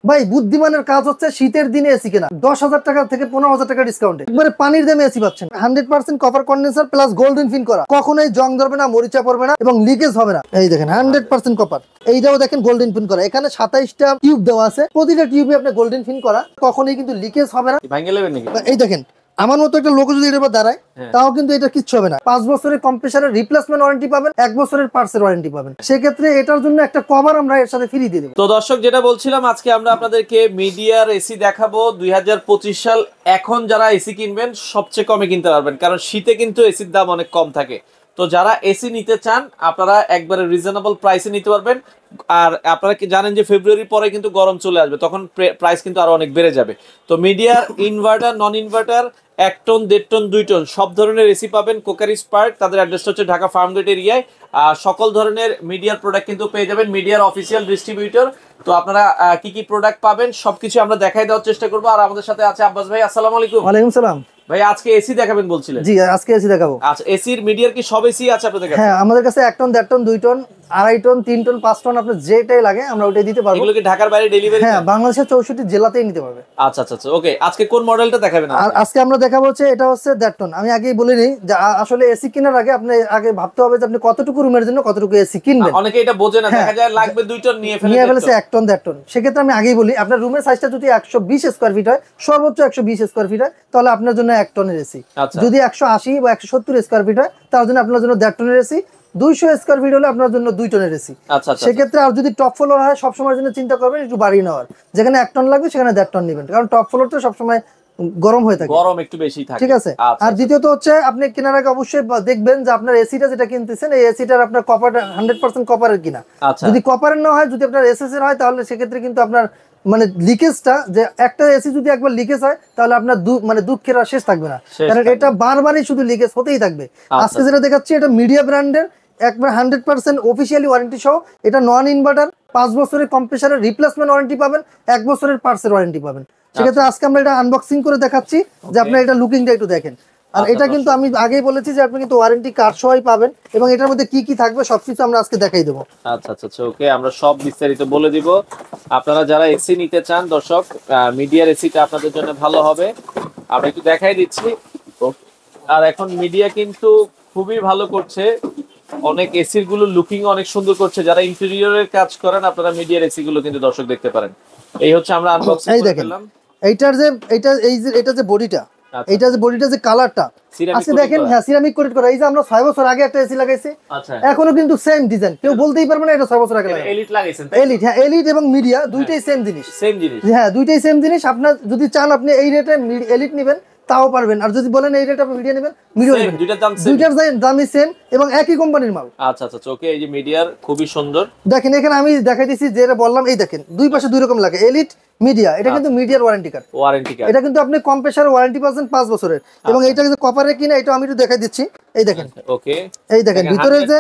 ভাই বুদ্ধিমানের কাজ হচ্ছে শীতের দিনে এসি কেনা 10,000 টাকা থেকে 15,000 টাকা ডিসকাউন্টে একবারে পানির দামে এসি পাচ্ছেন 100% কপার কন্ডেন্সার প্লাস গোল্ডেন ফিন করা, কখনোই জং ধরবে না, মরিচা পড়বে না এবং লিকেজ হবে না। এই দেখেন 100% কপার, এইটাও দেখেন গোল্ডেন ফিন করা। এখানে 27টা টিউব দেওয়া আছে, প্রতিটা টিউবে আপনি গোল্ডেন ফিন করা, কখনোই কিন্তু লিকেজ হবে না। এই দেখেন আমার মতো একটা লোক যদি এর উপর দাঁড়ায় তাও কিন্তু এটা কিচ্ছু হবে না। 5 বছরের কম্প্রেসারের রিপ্লেসমেন্ট ওয়ারেন্টি পাবেন, 1 বছরের পার্টসের ওয়ারেন্টি পাবেন। সেক্ষেত্রে এটার জন্য একটা কভার আমরা এর সাথে ফ্রি দিয়ে দেব। তো দর্শক যেটা বলছিলাম, আজকে আমরা আপনাদেরকে মিডিয়ার এসি দেখাবো 2025 সাল। এখন যারা এসি কিনবেন সবচেয়ে কমে কিনতে পারবেন, কারণ শীতে কিন্তু এসির দাম অনেক কম থাকে। তো যারা এসি নিতে চান আপনারা একবারে রিজনেবল প্রাইসে নিতে পারবেন। আর আপনারা কি জানেন যে ফেব্রুয়ারির পরে কিন্তু গরম চলে আসবে, তখন প্রাইস কিন্তু আরো অনেক বেড়ে যাবে। তো মিডিয়ার inverter, non inverter, 1 ton, 1.5 ton, 2 ton সব ধরনের এসি পাবেন কোকারি স্পার্ক। তাদের অ্যাড্রেসটা হচ্ছে ঢাকা ফার্মগেট এরিয়ায়। সকল ধরনের মিডিয়ার প্রোডাক্ট কিন্তু পেয়ে যাবেন, মিডিয়ার অফিসিয়াল ডিস্ট্রিবিউটর। তো আপনারা কি কি প্রোডাক্ট পাবেন সবকিছু আমরা দেখাই দেওয়ার চেষ্টা করবো। আর আমাদের সাথে আছে আব্বাস ভাই। আসসালামু আলাইকুম। ওয়ালাইকুম সালাম। ভাই আজকে এসি দেখাবেন বলছিলেন? জি আজকে এসি দেখাবো। আচ্ছা, এসির মিডিয়ার কি সব এসি আছে আপনাদের কাছে? হ্যাঁ আমাদের কাছে 1 ton, 1.5 ton, 2 ton, 2.5 ton, 3 ton, 5 ton আপনার যেটাই লাগে আমরা ওটাই দিতে পারবো। এগুলো কি ঢাকার বাইরে ডেলিভারি? হ্যাঁ বাংলাদেশের 64 জেলাতেই নিতে পারবে। আচ্ছা আচ্ছা আচ্ছা, ওকে। আজকে কোন মডেলটা দেখাবেন? আর আজকে আমরা দেখাবো হচ্ছে এটা হচ্ছে 1.5 টন। আমি আগেই বলে নিই যে আসলে এসি কেনার আগে আপনি আগে ভাবতে হবে যে আপনি কতটুকু রুমের জন্য কতটুকু এসি কিনবেন। অনেকে এটা বোঝে না, দেখা যায় লাগবে 2 টন নিয়ে ফেলেছে 1 টন 1.5 টন। সেক্ষেত্রে আমি আগেই বলি আপনার রুমের সাইজটা যদি 120 স্কয়ার ফিট হয়, সর্বোচ্চ 120 স্কয়ার ফিট হয়, তাহলে আপনার জন্য 1 টনের এসি। যদি 180 বা 170 স্কয়ার ফিট হয় তার জন্য আপনার জন্য 1.5 টনের এসি। 200 স্কয়ার ফিট হলে আপনার জন্য 2 টনের এসি। সেক্ষেত্রে আর যদি টপ ফ্লোর হয় সবসময়ের জন্য চিন্তা করবেন একটু বাড়িয়ে নেওয়ার, যেখানে 1 টন লাগবে সেখানে 1.5 টন নেবেন, কারণ টপ ফ্লোরটা সবসময় গরম হয়ে থাকে, গরম একটু বেশি থাকে। ঠিক আছে। আর দ্বিতীয়ত হচ্ছে আপনি কেনার আগে অবশ্যই দেখবেন যে আপনার এসিটা যেটা কিনতেছেন এই এসিটার আপনার কপার 100% কপারের কিনা। যদি কপারের না হয়, যদি আপনার এসএস এর হয়, তাহলে সেক্ষেত্রে কিন্তু আপনার মানে লিকেজটা, যে একটা এসি যদি একবার লিকেজ হয় তাহলে আপনার মানে দুঃখের আর শেষ থাকবে না, কারণ এটা বারবারই শুধু লিকেজ হতেই থাকবে। আজকে যেটা দেখাচ্ছি এটা মিডিয়া ব্র্যান্ডের একবার 100% অফিসিয়ালি ওয়ারেন্টি সহ। এটা নন ইনভার্টার, 5 বছরের কম্প্রেসারের রিপ্লেসমেন্ট ওয়ারেন্টি পাবেন, 1 বছরের পার্টসের ওয়ারেন্টি পাবেন। সেক্ষেত্রে আজকে আমরা এটা আনবক্সিং করে দেখাচ্ছি যে আপনারা এটা লুকিংটা একটু দেখেন। আর এটা কিন্তু আমি আগেই বলেছি যে আপনি কিন্তু ওয়ারেন্টি কার্ড সহই পাবেন এবং এটার মধ্যে কি কি থাকবে সবকিছু আমরা আজকে দেখাই দেব। আচ্ছা আচ্ছা আচ্ছা, ওকে। আমরা সব বিস্তারিত বলে দিব। আপনারা যারা এসি নিতে চান দর্শক, মিডিয়ার এসিটা আপনাদের জন্য ভালো হবে। আমরা একটু দেখাই দিচ্ছি। আর এখন মিডিয়া কিন্তু খুবই ভালো করছে, অনেক এসির গুলো লুকিং অনেক সুন্দর করছে। যারা ইন্টেরিয়রের কাজ করেন আপনারা মিডিয়ার এসি গুলো কিন্তু দর্শক দেখতে পারেন। এই হচ্ছে আমরা আনবক্সিং করলাম। এইটার যে এটা যে বডিটা, এইটা যে বডিটা যে কালারটা আজকে দেখেন, হ্যাঁ সিরামিক কোটেড করা। এই যে আমরা 6 বছর আগে একটা এসি লাগাইছি, এখনো কিন্তু সেম ডিজাইন, কেউ বলতেই পারবে না এটা 6 বছর আগে লাগাইছে। এলিট লাগাইছেন? এলিট, হ্যাঁ এলিট এবং মিডিয়া দুইটাই সেম জিনিস। হ্যাঁ দুইটাই সেম জিনিস। আপনার যদি চান আপনি এই রেটে এলিট নেবেন তাও পারবেন, আর যদি বলেন এই রেটে আপনি মিডিয়া নেবেন, মিডিয়া নেবেন, দুইটার দামই সেম এবং একই কোম্পানির মাল। আচ্ছা আচ্ছা, ওকে। এই যে মিডিয়ার খুবই সুন্দর দেখেন, এখানে আমি দেখাই দিছি যেটা বললাম। এই দেখেন দুই পাশে দুই রকম লাগে, এলিট, মিডিয়া। এটা কিন্তু মিডিয়ার ওয়ারেন্টি কার্ড। এটা কিন্তু আপনি কম্প্রেসার ওয়ারেন্টি পাচ্ছেন 5 বছরের। এবং এটা কিন্তু কপারে কিনা, এটা আমি একটু দেখাই দিচ্ছি। এই দেখেন, ওকে, এই দেখেন ভিতরে যে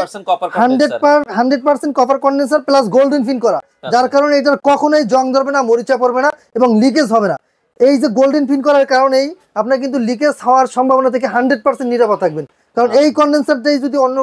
100% কপার কন্ডেন্সার প্লাস গোল্ডেন ফিন করা, যার কারণে এটার কখনোই জং ধরবে না, মরিচা পড়বে না এবং লিকেজ হবে না। এই যে গোল্ডেন ফিন করার কারণেই আপনার কিন্তু লিকেজ হওয়ার সম্ভাবনা থেকে 100% নিরাপদ থাকবেন, কারণ এই কন্ডেন্সারটাই যদি অন্য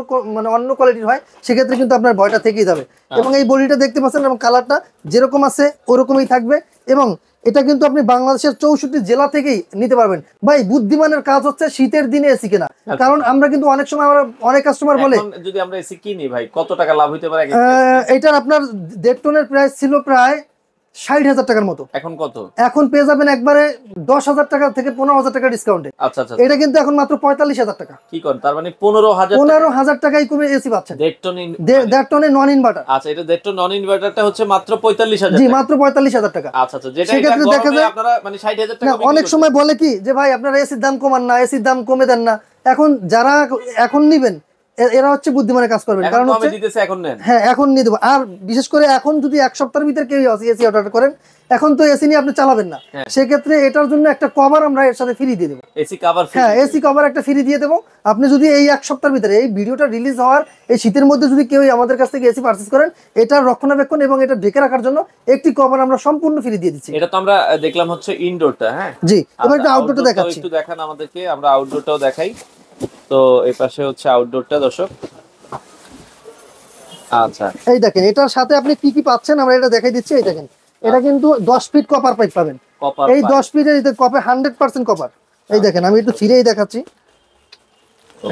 কোয়ালিটির হয় সেক্ষেত্রে কিন্তু আপনার ভয়টা থেকেই যাবে। এবং এই বডিটা দেখতে পাচ্ছেন এবং কালারটা যেরকম আছে ওরকমই থাকবে। এবং এটা কিন্তু আপনি বাংলাদেশের 64 জেলা থেকেই নিতে পারবেন। ভাই বুদ্ধিমানের কাজ হচ্ছে শীতের দিনে এসি কেনা, কারণ আমরা কিন্তু অনেক সময় অনেক কাস্টমার বলে যদি আমরা এসি কিনি ভাই কত টাকা লাভ হতে পারে? এটার আপনার 1.5 টনের প্রাইস ছিল প্রায় 60,000 টাকার মতো। এখন কত? এখন পেয়ে যাবেন একবারে 10,000 টাকা থেকে 15,000 টাকা ডিসকাউন্টে। আচ্ছা আচ্ছা, এটা কিন্তু এখন মাত্র 45,000 টাকা। কি কোন, তার মানে 15,000 টাকায় কমে এসি পাচ্ছেন 1.5 টনের নন ইনভার্টার। আচ্ছা, এটা 1.5 টন নন ইনভার্টারটা হচ্ছে মাত্র 45,000। জি মাত্র 45,000 টাকা। আচ্ছা আচ্ছা, যেটা এটা দেখা যায় আপনারা মানে 60,000 টাকা। অনেক সময় বলে কি যে ভাই আপনারা এসির দাম কমান না, এসির দাম কমে দেন না। এখন যারা এখন নিবেন এরা হচ্ছে বুদ্ধিমানের কাজ করবেন, কারণ হচ্ছে হ্যাঁ এখন নিয়ে দেবো। আর বিশেষ করে এখন যদি 1 সপ্তাহের ভিতরে কেউ এসি অর্ডার করেন, এখন তো এসি নিয়ে আপনি চালাবেন না, সেক্ষেত্রে এটার জন্য একটা কভার আমরা এর সাথে ফ্রি দিয়ে দেবো। AC cover? হ্যাঁ এসি কভার একটা ফ্রি দিয়ে দেবো। আপনি যদি এই 1 সপ্তাহের ভিতরে, এই ভিডিওটা রিলিজ হওয়ার এই শীতের মধ্যে যদি কেউ আমাদের কাছ থেকে এসি পারচেজ করেন, এটার রক্ষণাবেক্ষণ এবং এটা ঢেকে রাখার জন্য একটি কভার আমরা সম্পূর্ণ ফ্রি দিয়ে দিচ্ছি। এটা তো আমরা দেখলাম হচ্ছে ইনডোরটা। হ্যাঁ জি, এবার একটু আউটডোরটা দেখাচ্ছি। একটু দেখান আমাদেরকে, আমরা আউটডোরটাও দেখাই। তো এই পাশে হচ্ছে আউটডোরটা দর্শক। আচ্ছা, এই দেখেন এটার সাথে আপনি কি কি পাচ্ছেন আমরা এটা দেখাই দিচ্ছি। এই দেখেন এটা কিন্তু 10 ফিট কপার পাইপ পাবেন। এই 10 ফিটের এতে কপার 100% কপার। এই দেখেন আমি একটু ছিঁড়েই দেখাচ্ছি।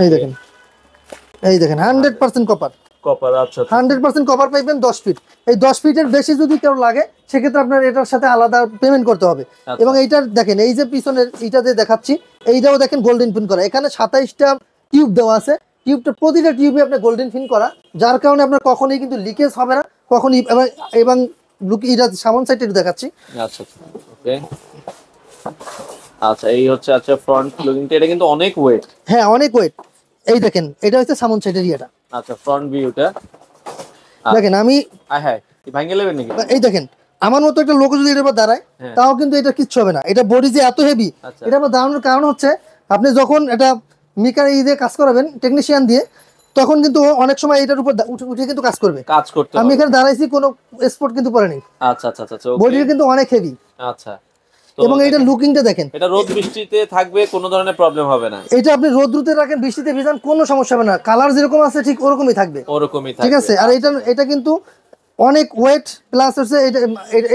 এই দেখেন 100% কপার। আচ্ছা 100% কপার পাইবেন 10 ফিট। এই 10 ফিটের বেশি যদি কেউ লাগে সেক্ষেত্রে আপনার এটার সাথে আলাদা পেমেন্ট করতে হবে। এবং এইটার দেখেন এই যে পিছনের এইটা যে দেখাচ্ছি এইটাও দেখেন গোল্ডেন ফিন করা। এখানে 27টা টিউব দেওয়া আছে। টিউবটা প্রতিটা টিউবে আপনার গোল্ডেন ফিন করা, যার কারণে আপনার কখনোই কিন্তু লিকেজ হবে না কখনই। এবং এটা সামন সাইডে একটু দেখাচ্ছি। আচ্ছা ওকে আচ্ছা এই হচ্ছে আচ্ছা ফ্রন্ট লুকিংটা, এটা কিন্তু অনেক ওয়েট। হ্যাঁ অনেক ওয়েট। এই দেখেন এটা হচ্ছে সামন সাইডের ইয়েটা। আচ্ছা ফ্রন্ট ভিউটা দেখেন আমি হ্যাঁ ভাঙিয়ে নেবেন নাকি? এই দেখেন আমার মতো একটা লোক যদি এটার উপর দাঁড়ায় তাও কিন্তু এটা কিচ্ছু হবে না। এটা বডি যে এত হেভি, এটার উপর দাঁড়ানোর কারণ হচ্ছে আপনি যখন এটা মিকার দিয়ে কাজ করাবেন টেকনিশিয়ান দিয়ে, তখন কিন্তু অনেক সময় এটার উপর উঠে কিন্তু কাজ করবে। আমি এখানে দাঁড়াইছি কোনো স্পট কিন্তু পরে নেই। আচ্ছা আচ্ছা আচ্ছা বডিটা কিন্তু অনেক হেভি। আচ্ছা এবং এটা লুকিংটা দেখেন, এটা রোদ বৃষ্টিতে থাকবে কোনো ধরনের প্রবলেম হবে না। এটা আপনি রোদ্রুতে রাখেন বৃষ্টিতে ভিজান কোনো সমস্যা হবে না। কালার যেরকম আছে ঠিক ওরকমই থাকবে। ঠিক আছে। আর এটা কিন্তু অনেক ওয়েট প্লাস হচ্ছে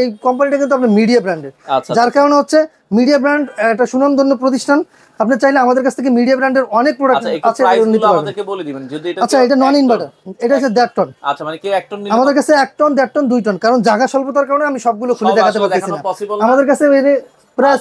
এই কোম্পানিটা কিন্তু আপনার মিডিয়া ব্র্যান্ডের, যার কারণে হচ্ছে মিডিয়া ব্র্যান্ড একটা সুনামধন্য প্রতিষ্ঠান। আপনি চাইলে আমাদের কাছ থেকে মিডিয়া ব্র্যান্ডের অনেক প্রোডাক্ট আছে আমাদেরকে বলে দিবেন যদি এটা। আচ্ছা এটা নন ইনভার্টার, এটা হচ্ছে 1.5 টন। আচ্ছা মানে কি 1 টন নিলে আমাদের কাছে 1 টন 1.5 টন 2 টন, কারণ জায়গা স্বল্পতার কারণে আমি সবগুলো খুলে দেখাতে পারতেছি না। আমাদের কাছে প্রায়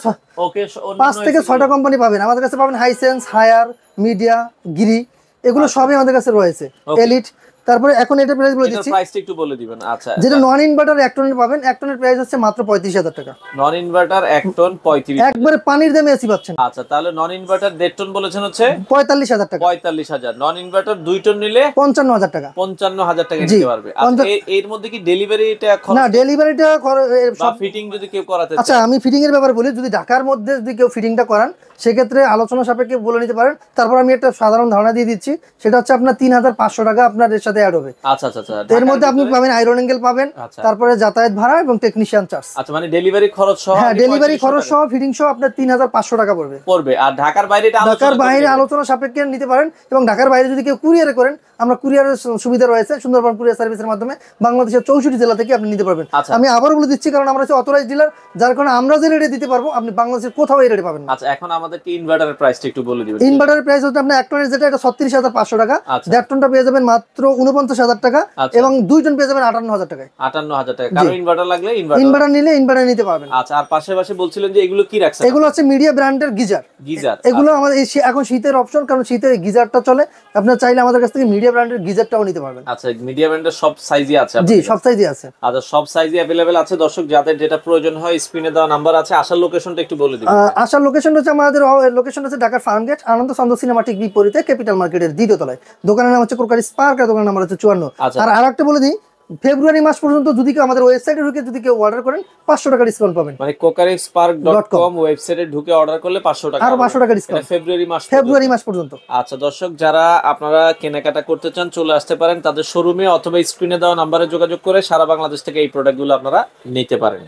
5 থেকে 6টা কোম্পানি পাবেন আমাদের কাছে। পাবেন হাইসেন্স, হায়ার, মিডিয়া, গিরি, এগুলো সবই আমাদের কাছে রয়েছে। এলিট। তারপরে এখন এটা প্রাইস বলে দিচ্ছি, প্রাইসটা একটু বলে দিবেন। আচ্ছা যেটা নন ইনভার্টার 1 টনের পাবেন, 1 টনের প্রাইস হচ্ছে মাত্র 35,000 টাকা। নন ইনভার্টার 1 টন 35, একবারে পানির দামে এসি পাচ্ছেন। আচ্ছা তাহলে নন ইনভার্টার 1.5 টন বলেছেন হচ্ছে 45,000 টাকা। 45,000। নন ইনভার্টার 2 টন নিলে 55,000 টাকা। 55,000 টাকা নিতে পারবে। আচ্ছা এর মধ্যে কি ডেলিভারিটা খরচ? না ডেলিভারিটা সব ফিটিং যদি কেউ করাতে চায়। আচ্ছা আমি ফিটিং এর ব্যাপারে বলি, যদি ঢাকার মধ্যে যদি কেউ ফিটিংটা করান সেক্ষেত্রে আলোচনা সাপেক্ষে বলে নিতে পারেন। তারপর আমি একটা সাধারণ ধারণা দিয়ে দিচ্ছি, সেটা হচ্ছে আপনার 3,500 টাকা আপনার এর সাথে অ্যাড হবে। আচ্ছা আচ্ছা আচ্ছা। এর মধ্যে আপনি পাবেন আয়রন অ্যাঙ্গেল পাবেন, তারপরে যাতায়াত ভাড়া এবং টেকনিশিয়ান চার্জ। আচ্ছা মানে ডেলিভারি খরচ সহ? হ্যাঁ ডেলিভারি খরচ সহ ফিটিং সহ আপনার 3,500 টাকা পড়বে। আর ঢাকার বাইরে আলোচনা সাপেক্ষে নিতে পারেন। এবং ঢাকার বাইরে যদি কেউ কুরিয়ারে করেন, আমরা কুরিয়ারের সুবিধা রয়েছে সুন্দরবন কুরিয়ার সার্ভিসের মাধ্যমে বাংলাদেশের 64 জেলা থেকে আপনি নিতে পারবেন। আমি আবার বলে দিচ্ছি, কারণ আমরা হচ্ছে অথরাইজড ডিলার, যার কারণে আমরা যে রেটে দিতে পারবো আপনি বাংলাদেশের কোথাও এই রেটে পাবেন না। আচ্ছা এখন আমাদেরকে ইনভার্টারের প্রাইসটা একটু বলে দিবেন। ইনভার্টারের প্রাইস হচ্ছে আপনার 1 টনের যেটা, এটা 36,500 টাকা। 1.5 টনটা পেয়ে যাবেন মাত্র 49,000 টাকা। এবং 2 টন পেয়ে যাবেন 58,000 টাকায়। 58,000 টাকা। কারণ ইনভার্টার লাগলে ইনভার্টার নিলে ইনভার্টার নিতে পারবেন। আচ্ছা আর পাশাপাশি বলছিলেন যে এগুলো কি রাখছেন? এগুলো হচ্ছে মিডিয়া ব্র্যান্ডের গিজার। এগুলো আমাদের এখন শীতের অপশন, কারণ শীতে গিজারটা চলে। আপনারা চাইলে আমাদের কাছ থেকে মিডিয়া ব্র্যান্ডের গিজারটাও নিতে পারবেন। আচ্ছা মিডিয়া ব্র্যান্ডের সব সাইজই আছে? জি সব সাইজই আছে। আচ্ছা সব সাইজই अवेलेबल আছে। দর্শক যাদের যেটা প্রয়োজন হয় স্ক্রিনে দেওয়া নাম্বার আছে। আসার লোকেশনটা একটু বলে দিবেন। আসার লোকেশন হচ্ছে আমাদের লোকেশন হচ্ছে ঢাকার ফার্মগেট আনন্দ চন্দ্র সিনেমা ঠিক বিপরীতে ক্যাপিটাল মার্কেটের 2য় তলায়। দোকানের নাম হচ্ছে ক্রোকারি স্পার্ক, আর দোকানের নাম্বার হচ্ছে 54। আর আরেকটা বলে দিই, ফেব্রুয়ারি মাস পর্যন্ত যদি কেউ আমাদের ওয়েবসাইটে ঢুকে যদি কেউ অর্ডার করেন 500 টাকা ডিসকাউন্ট পাবেন। মানে kokarispark.com ওয়েবসাইটে ঢুকে অর্ডার করলে 500 টাকা, আর 500 টাকা ডিসকাউন্ট ফেব্রুয়ারি মাস পর্যন্ত। আচ্ছা দর্শক যারা আপনারা কেনাকাটা করতে চান চলে আসতে পারেন তাদের শোরুমে, অথবা স্ক্রিনে দেওয়া নম্বরে যোগাযোগ করে সারা বাংলাদেশ থেকে এই প্রোডাক্টগুলো আপনারা নিতে পারেন।